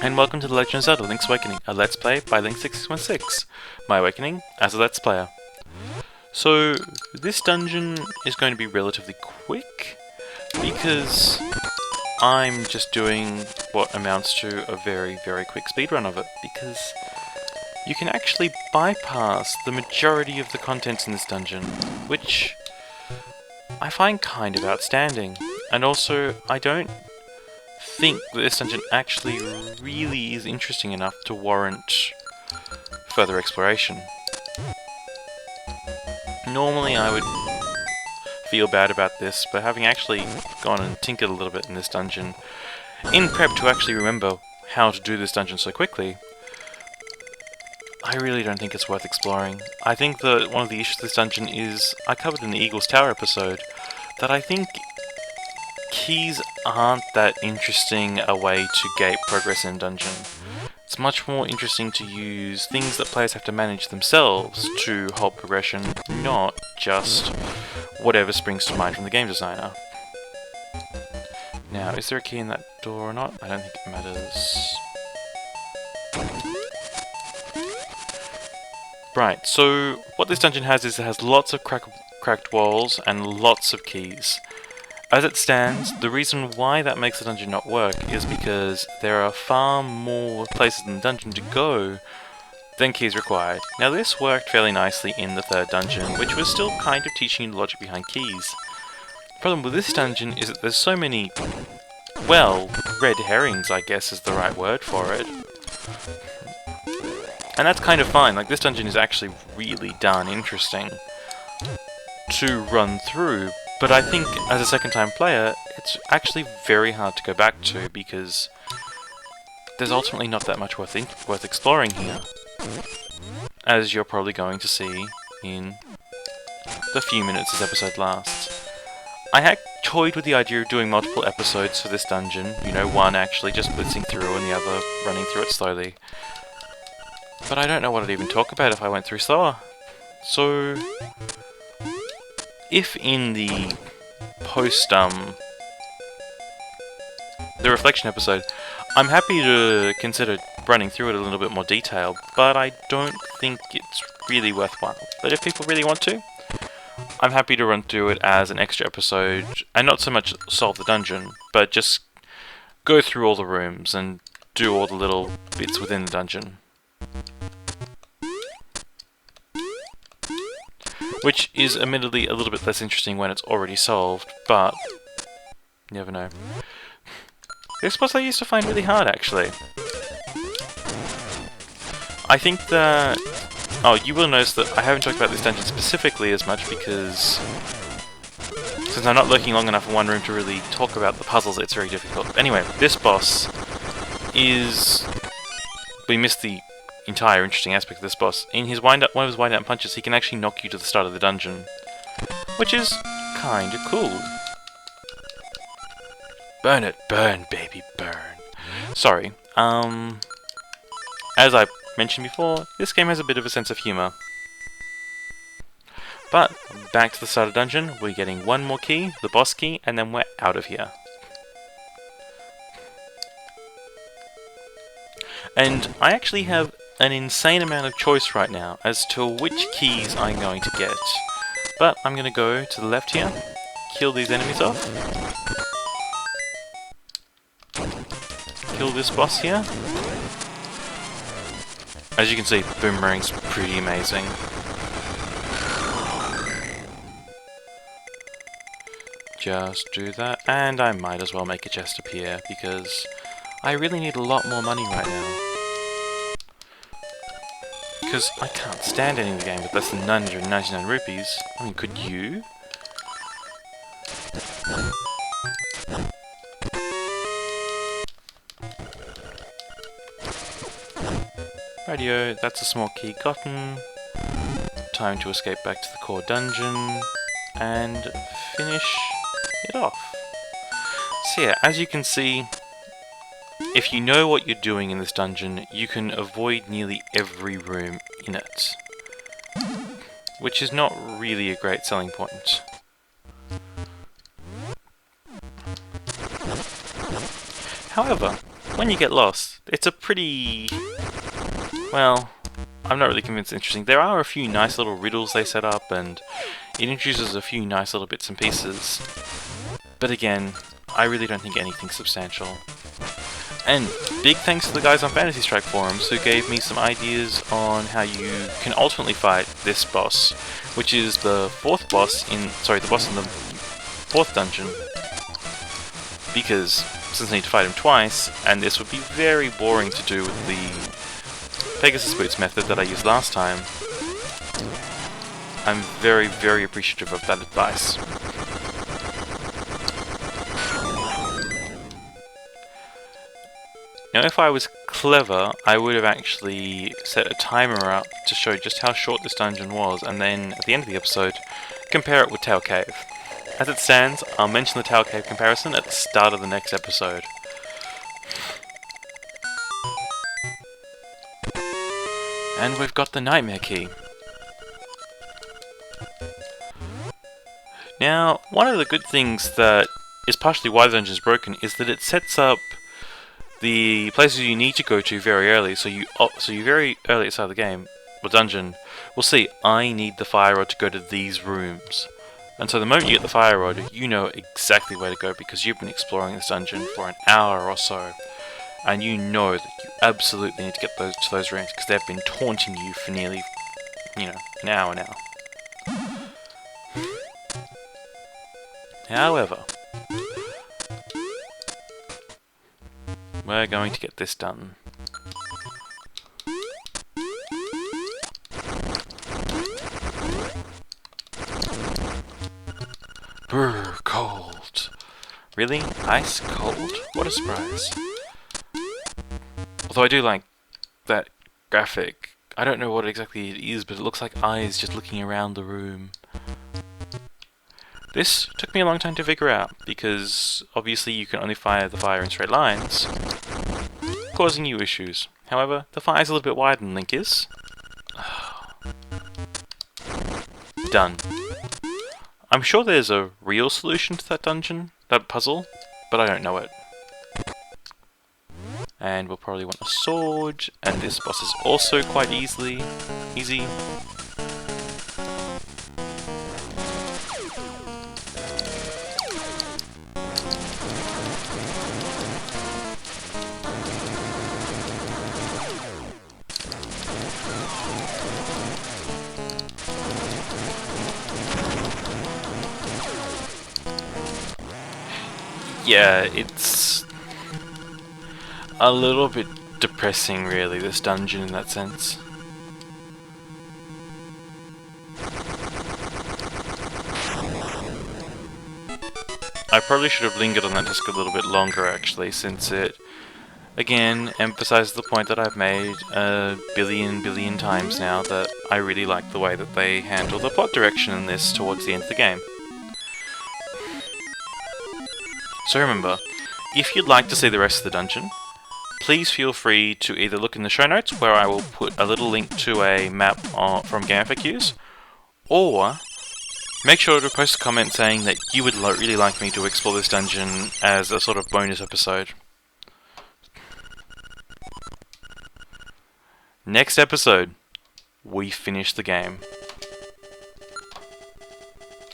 And welcome to The Legend of Zelda Link's Awakening, a Let's Play by Link6616, my awakening as a Let's Player. So, this dungeon is going to be relatively quick, because I'm just doing what amounts to a very, very quick speedrun of it, because you can actually bypass the majority of the contents in this dungeon, which I find kind of outstanding. And also, I don't think that this dungeon actually really is interesting enough to warrant further exploration. Normally I would feel bad about this, but having actually gone and tinkered a little bit in this dungeon, in prep to actually remember how to do this dungeon so quickly, I really don't think it's worth exploring. I think that one of the issues with this dungeon is, I covered in the Eagle's Tower episode, that I think keys aren't that interesting a way to gate progress in a dungeon. It's much more interesting to use things that players have to manage themselves to halt progression, not just whatever springs to mind from the game designer. Now, is there a key in that door or not? I don't think it matters. Right, so what this dungeon has is it has lots of cracked walls and lots of keys. As it stands, the reason why that makes the dungeon not work is because there are far more places in the dungeon to go than keys required. Now this worked fairly nicely in the third dungeon, which was still kind of teaching you the logic behind keys. The problem with this dungeon is that there's so many, well, red herrings I guess is the right word for it. And that's kind of fine, like this dungeon is actually really darn interesting to run through. But I think, as a second-time player, it's actually very hard to go back to, because there's ultimately not that much worth exploring here, as you're probably going to see in the few minutes this episode lasts. I had toyed with the idea of doing multiple episodes for this dungeon, you know, one actually just blitzing through and the other running through it slowly. But I don't know what I'd even talk about if I went through slower. So, if in the the reflection episode, I'm happy to consider running through it in a little bit more detail, but I don't think it's really worthwhile. But if people really want to, I'm happy to run through it as an extra episode, and not so much solve the dungeon, but just go through all the rooms and do all the little bits within the dungeon. Which is admittedly a little bit less interesting when it's already solved, but you never know. This boss I used to find really hard, actually. I think that... Oh, you will notice that I haven't talked about this dungeon specifically as much because since I'm not lurking long enough in one room to really talk about the puzzles, it's very difficult. But anyway, this boss is... We missed the entire interesting aspect of this boss. In his one of his wind-up punches, he can actually knock you to the start of the dungeon, which is kinda cool. Burn it, burn, baby, burn. Sorry. As I mentioned before, this game has a bit of a sense of humor. But back to the start of the dungeon, we're getting one more key, the boss key, and then we're out of here. And I actually have an insane amount of choice right now as to which keys I'm going to get. But I'm going to go to the left here, kill these enemies off, kill this boss here. As you can see, Boomerang's pretty amazing. Just do that, and I might as well make a chest appear, because I really need a lot more money right now. Because I can't stand any of the game with less than 999 rupees. I mean, could you? Radio, that's a small key gotten. Time to escape back to the core dungeon and finish it off. So yeah, as you can see, if you know what you're doing in this dungeon, you can avoid nearly every room in it, which is not really a great selling point. However, when you get lost, it's a pretty... well, I'm not really convinced it's interesting. There are a few nice little riddles they set up, and it introduces a few nice little bits and pieces. But again, I really don't think anything substantial. And big thanks to the guys on Fantasy Strike forums who gave me some ideas on how you can ultimately fight this boss, which is the fourth boss in... sorry, the boss in the fourth dungeon. Because, since I need to fight him twice, and this would be very boring to do with the Pegasus Boots method that I used last time, I'm very, very appreciative of that advice. Now, if I was clever, I would have actually set a timer up to show just how short this dungeon was, and then, at the end of the episode, compare it with Tail Cave. As it stands, I'll mention the Tail Cave comparison at the start of the next episode. And we've got the Nightmare Key. Now, one of the good things that is partially why the dungeon is broken is that it sets up the places you need to go to very early, so you very early inside the game, or dungeon, will see, I need the fire rod to go to these rooms. And so the moment you get the fire rod, you know exactly where to go because you've been exploring this dungeon for an hour or so. And you know that you absolutely need to get to those rooms because they've been taunting you for nearly, an hour now. However, we're going to get this done. Brr, cold. Really? Ice cold? What a surprise. Although I do like that graphic. I don't know what exactly it is, but it looks like eyes just looking around the room. This took me a long time to figure out, because obviously you can only fire the fire in straight lines, causing you issues. However, the fire's a little bit wider than Link is. Done. I'm sure there's a real solution to that puzzle, but I don't know it. And we'll probably want a sword, and this boss is also quite easy. Yeah, it's a little bit depressing, really, this dungeon in that sense. I probably should have lingered on that disc a little bit longer, actually, since it, again, emphasizes the point that I've made a billion times now, that I really like the way that they handle the plot direction in this towards the end of the game. So remember, if you'd like to see the rest of the dungeon, please feel free to either look in the show notes, where I will put a little link to a map from GameFAQs, or make sure to post a comment saying that you would really like me to explore this dungeon as a sort of bonus episode. Next episode, we finish the game.